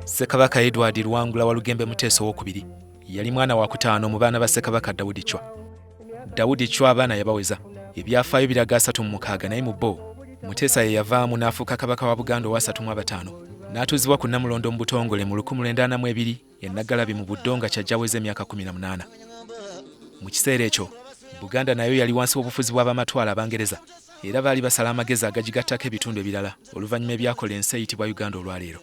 Ssekabaka Edward Walugembe Muteesa owookubiri yali mwana wa kutaano mu baana ba Ssekabaka Dawudi Chwa. Dawudi Chwa abaana yabaweza ebyafaayo biraga 36 naye mu bo Muteesa ye yavaamu n'afuuka kabaka wa Buganda owa 35 n'atuuzibwa ku Namulondo mu butongole mu 1942 ye Nnaggalabi mu Buddonga kyajjaweza emyaka 18. Mu kiseera ekyo Buganda nayo yali wansi w'obufuzi bw'abamatwala Abangereza era baali basala amagezi agagigattako ebitundu ebirala oluvannyuma ebyakola ensi eyitibwa Uganda olwaleero.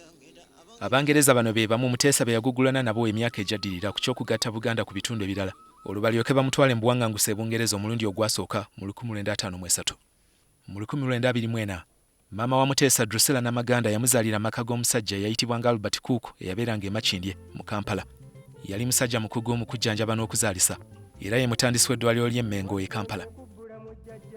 Abangereza bano be bamu Muteesa be yagugulana nabo emyaka ejjaddirira ku ky'okugatta Buganda ku bitundu ebirala olubalyoke bamutwale mu buwaŋŋanguse e Bungereza omulundi ogwasooka mu 1953. Mu 1924 maama wa Muteesa Drusilla Namaganda yamuzaalira amaka g'omusajja eyayitibwanga Albert Cook eyabeeranga e Makindye mu Kampala. Yali musajja mukugu mu kujjanjaba n'okuzaalisa era ye mutandisi w'eddwaliro ly'e Mengo e Kampala.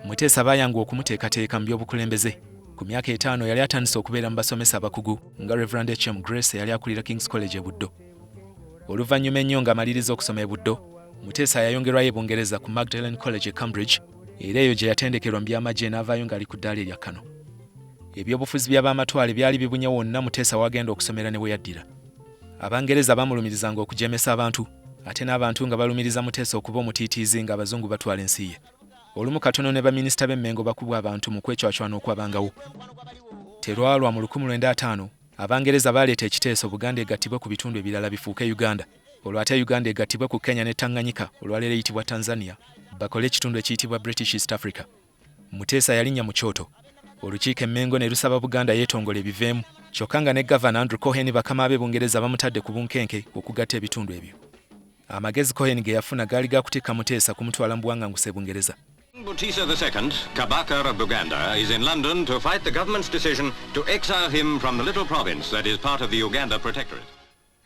Muteesa baayanga okumuteekateeka mu by'obukulembeze. Ku myaka 5 yali atandise okubeera mu basomesa abakugu nga Reverend H.M. Grace eyali akulira King's College e Buddo. Oluvannyuma ennyo ng'amaliriza okusoma e Buddo, Muteesa yayongerwayo e Bungereza ku Magdalen College e Cambridge era eyo gye yatendekerwa mu by'amagye n'avaayo ng'ali ku ddaala erya Kano. Ebyobufuzi by'abamatwale byali bibunye wonna Muteesa wagenda okusomera ne we yaddira. Abangereza bamulumirizanga okujemesa abantu ate n'abantu nga balumiriza Muteesa okuba omutiitiizi ng'abazungu batwala ensi ye. Olumu katono ne baminisita b'emmengo bakubwa abantu mu kwecwacwana okwabangawo. Terwalwa mu 1905 Abangereza baleeta ekiteeso Buganda egattibwe ku bitundu ebirala bifuuke Uganda. Olwo ate Uganda egattibwe ku Kenya ne Tanganyika olwaleero eyitibwa Tanzania bakole ekitundu ekiyitibwa British East Africa. Muteesa yalinnya mu kyoto. Olukiiko emmengo ne lusaba Buganda yeetongole ebiveemu kyokka nga ne Gavana Andrew Cohen bakama b'e Bungereza bamutadde ku bunkenke okugatta ebitundu ebyo. Amagezi Cohen ge yafuna gaali gakutikka Muteesa kumutwala mu buwaŋŋanguse e Bungereza. Muteesa II, Kabaka of Buganda, is in London to fight the government's decision to exile him from the little province that is part of the Uganda Protectorate.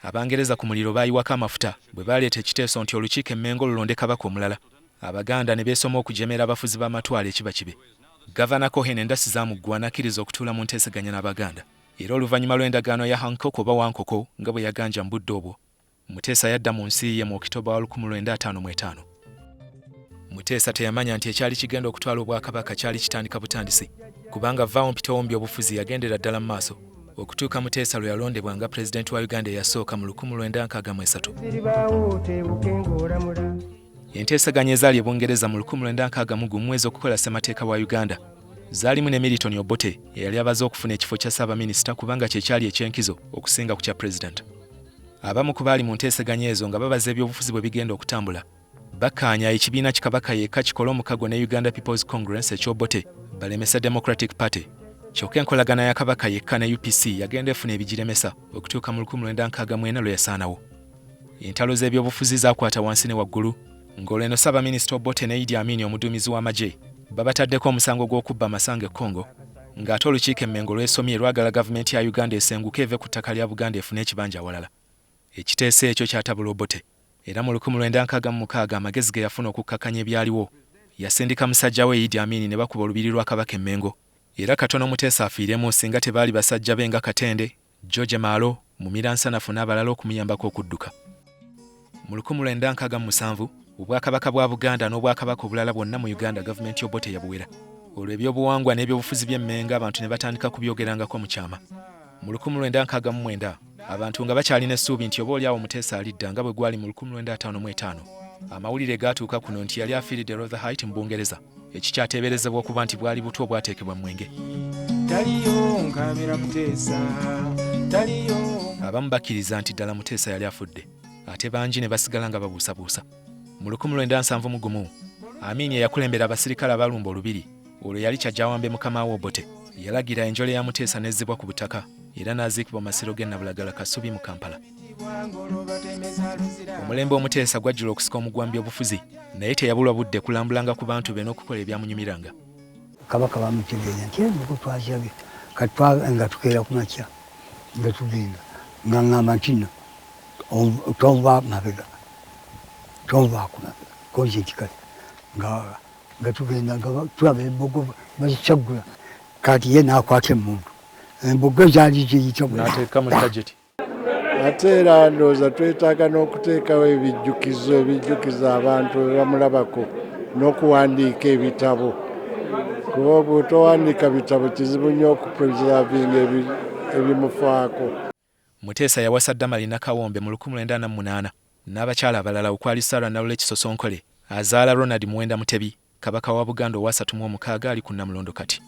Abangereza ku muliro baayiwako amafuta bwe baleeta ekiteeso nti olukiiko emmengo lulonde kabaka omulala. Abaganda ne beesoma okujemera abafuzi b'amatwale ekiba kibe. Gavana Cohen endasi zaamuggwa n'akkiriza okutuula mu nteeseganya n'Abaganda. Era oluvannyuma lw'endagaano ya Hancock oba Wankoko nga bwe yaganja mu budde obwo, Muteesa yadda mu nsi ye mu Okitoba wa 1955. Muteesa teyamanya nti ekyali kigenda okutwala obwakabaka kyali kitandika butandisi kubanga vaawo mpitowombi obufuzi yagendera ddala mu maaso okutuuka Muteesa lwe yalondebwa nga Pulezidenti wa Uganda eyasooka mu 1963. Enteeseganya ezaali e Bungereza mu 1961 mwezi okukola ssemateeka wa Uganda zaalimu ne Milton Obote eyali abaze okufuna ekifo kya Ssaabaminisita kubanga kye kyali eky'enkizo okusinga ku kya Pulezidenti. Abamu ku baali mu nteeseganya ezo nga babaza ebyobufuzi bwe bigenda okutambula bakkaanya ekibiina kikabaka yekka kikola omukago ne Uganda People's Congress ekyobote balemesa Democratic Party. Kyokka enkolagana ya kabaka yekka ne UPC yagenda efuna ebigiremesa okutuuka mu 1964 lwe yasaanawo. Entalo z'ebyobufuzi zaakwata wansi ne waggulu ng'olwo eno Ssaabaminisita Obote ne Idi Amin omuduumizi w'amagye babataddeko omusango gw'okubba amasanga e Congo ng'ate olukiiko emmengo lwesomye lwagala gavumenti ya Uganda esenguke eve ku ttaka lya Buganda efune ekibanja awalala. Ekiteeso ekyo kyatabula Obote. Era mu 1966 amagezi ge yafuna okukkakanya ebyaliwo yasindika musajja we Idi Amin ne bakuba olubiri lwa kabaka emmengo. Era katono Muteesa afiiremu singa tebaali basajja be nga Katende, George Malo, Mumiransanafu n'abalala okumuyambako okudduka. Mu 1967 obwakabaka bwa Buganda n'obwakabaka obulala bwonna mu Uganda gavumenti Obote yabuwera. Olwo ebyobuwangwa n'ebyobufuzi by'emmengo abantu ne batandika kubyogerangako mu kyama. Mu 1969 abantu nga bakyalina essuubi nti obaolyawo Muteesa alidda nga bwe gwali mu 1955 amawulire gaatuuka kuno nti yali afiiridde Rotherhithe mu Bungereza ekikyateeberezebwa okuba nti bwali butwa obwateekebwa mu mwenge. Abamu bakkiriza nti ddala Muteesa yali afudde ate bangi ne basigala nga babuusabuusa. Mu 1971 Amin yakulembera abasirikale abalumba olubiri olwo yali kyajjawambe mukama we Obote yalagira enjole ya Muteesa nezzibwa ku butaka era n'aziikibwa mu masiro g'e Nabulagala Kasubi mu Kampala. Omulembe Omuteesa gwajjula okusika omugwambi obufuzi naye teyabulwa budde kulambulanga ku bantu be n'okukola ebyamunyumiranga. Kabaka bamutegeeza nti ebigo twakirabye kati nga tukeera ku makya nga tugenda nga ŋŋamba nti nno tova mabega tovaako mabega koji nti kati nga tugenda nga tulaba embogo bazicaggula kati ye n'akwata emmundu embogo zaali ziyita n'ateeka mu budget. Ate era ndowooza twetaaga n'okuteekawo ebijjukizo abantu bamulabako n'okuwandiika ebitabo kuba obutowandiika bitabo kizibu nnyo okupreservinga ebimufaako. Muteesa yawasa Damali Nakawombe mu 1948 n'abakyala abalala okwali Sarah Nawule Kisosonkole azaala Ronald Muwenda Mutebi, Kabaka wa Buganda owa 36 ali ku Namulondo kati.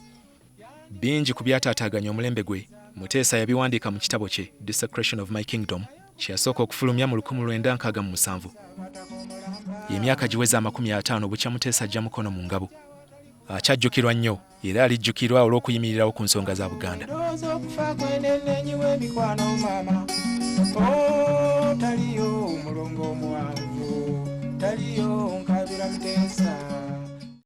Bingi ku byataataaganya omulembe gwe, Muteesa yabiwandiika mu kitabo kye Desecration of My Kingdom, kye yasooka okufulumya mu 1967. Emyaka giweze 50 bukya Muteesa ajja mukono mu ngabo. Akyajjukirwa nnyo era alijjukirwa olw'okuyimirirawo ku nsonga za Buganda. Taliyo mulongo muwanvu, taliyo nkabira Muteesa.